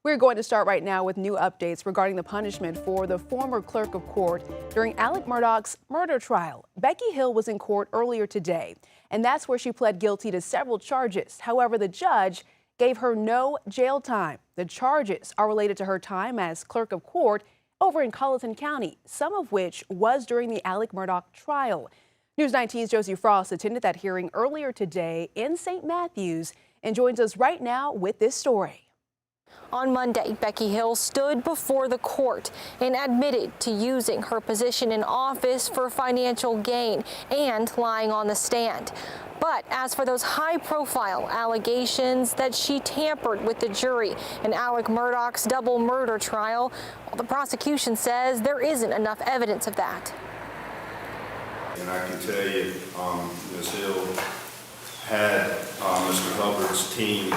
We're going to start right now with new updates regarding the punishment for the former clerk of court during Alex Murdaugh's murder trial. Becky Hill was in court earlier today, and that's where she pled guilty to several charges. However, the judge gave her no jail time. The charges are related to her time as clerk of court over in Colleton County, some of which was during the Alex Murdaugh trial. News 19's Josie Frost attended that hearing earlier today in St. Matthews and joins us right now with this story. On Monday, Becky Hill stood before the court and admitted to using her position in office for financial gain and lying on the stand. But as for those high-profile allegations that she tampered with the jury in Alex Murdaugh's double murder trial, well, the prosecution says there isn't enough evidence of that. And I can tell you, Ms. Hill had Mr. Hubbard's team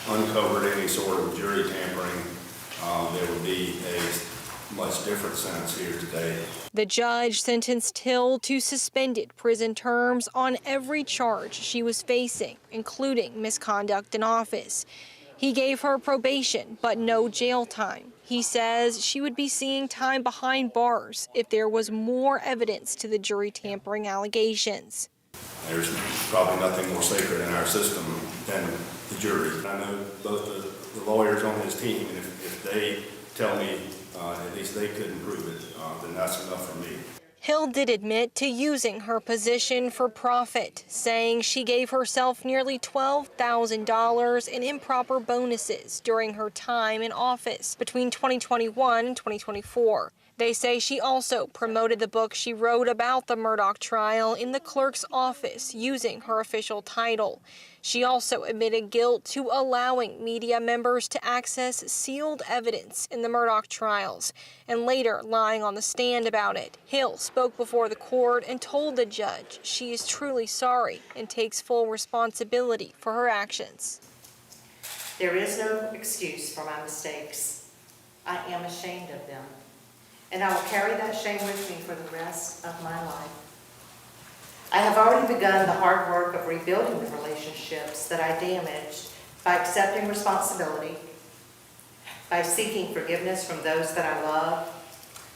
uncovered any sort of jury tampering, there would be a much different sentence here today. The judge sentenced Hill to suspended prison terms on every charge she was facing, including misconduct in office. He gave her probation, but no jail time. He says she would be seeing time behind bars if there was more evidence to the jury tampering allegations. There's probably nothing more sacred in our system than the jury. I know both the lawyers on this team, and if they tell me at least they couldn't prove it, then that's enough for me. Hill did admit to using her position for profit, saying she gave herself nearly $12,000 in improper bonuses during her time in office between 2021 and 2024. They say she also promoted the book she wrote about the Murdaugh trial in the clerk's office using her official title. She also admitted guilt to allowing media members to access sealed evidence in the Murdaugh trials and later lying on the stand about it. Hill spoke before the court and told the judge she is truly sorry and takes full responsibility for her actions. There is no excuse for my mistakes. I am ashamed of them, and I will carry that shame with me for the rest of my life. I have already begun the hard work of rebuilding the relationships that I damaged by accepting responsibility, by seeking forgiveness from those that I love,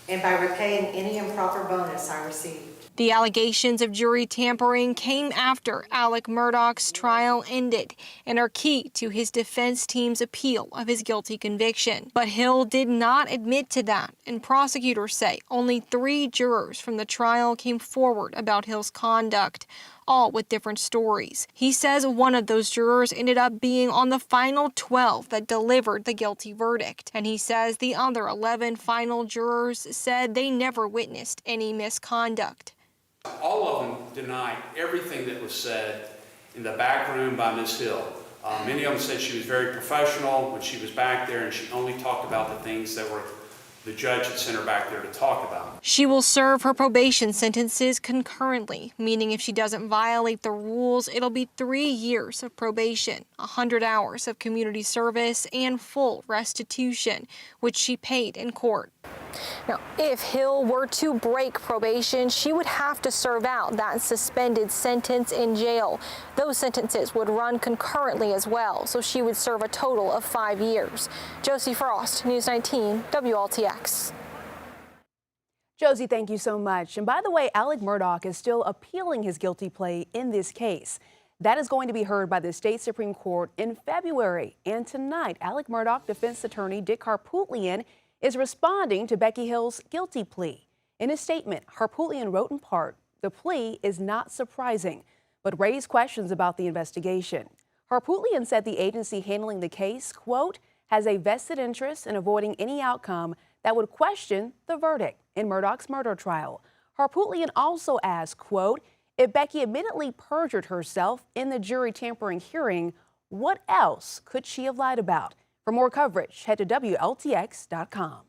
and by repaying any improper bonus I received. The allegations of jury tampering came after Alex Murdaugh's trial ended and are key to his defense team's appeal of his guilty conviction. But Hill did not admit to that, and prosecutors say only 3 jurors from the trial came forward about Hill's conduct, all with different stories. He says one of those jurors ended up being on the final 12 that delivered the guilty verdict. And he says the other 11 final jurors said they never witnessed any misconduct. All of them denied everything that was said in the back room by Ms. Hill. Many of them said she was very professional when she was back there, and she only talked about the things that were the judge had sent her back there to talk about. She will serve her probation sentences concurrently, meaning if she doesn't violate the rules, it'll be 3 years of probation, 100 hours of community service, and full restitution, which she paid in court. Now, if Hill were to break probation, she would have to serve out that suspended sentence in jail. Those sentences would run concurrently as well, so she would serve a total of 5 years. Josie Frost, News 19, WLTX. Josie, thank you so much. And by the way, Alex Murdaugh is still appealing his guilty plea in this case. That is going to be heard by the state Supreme Court in February. And tonight, Alex Murdaugh defense attorney Dick Harpootlian is responding to Becky Hill's guilty plea. In a statement, Harpootlian wrote in part, "The plea is not surprising, but raised questions about the investigation." Harpootlian said the agency handling the case, quote, has a vested interest in avoiding any outcome that would question the verdict in Murdaugh's murder trial. Harpootlian also asked, quote, if Becky admittedly perjured herself in the jury tampering hearing, what else could she have lied about? For more coverage, head to WLTX.com.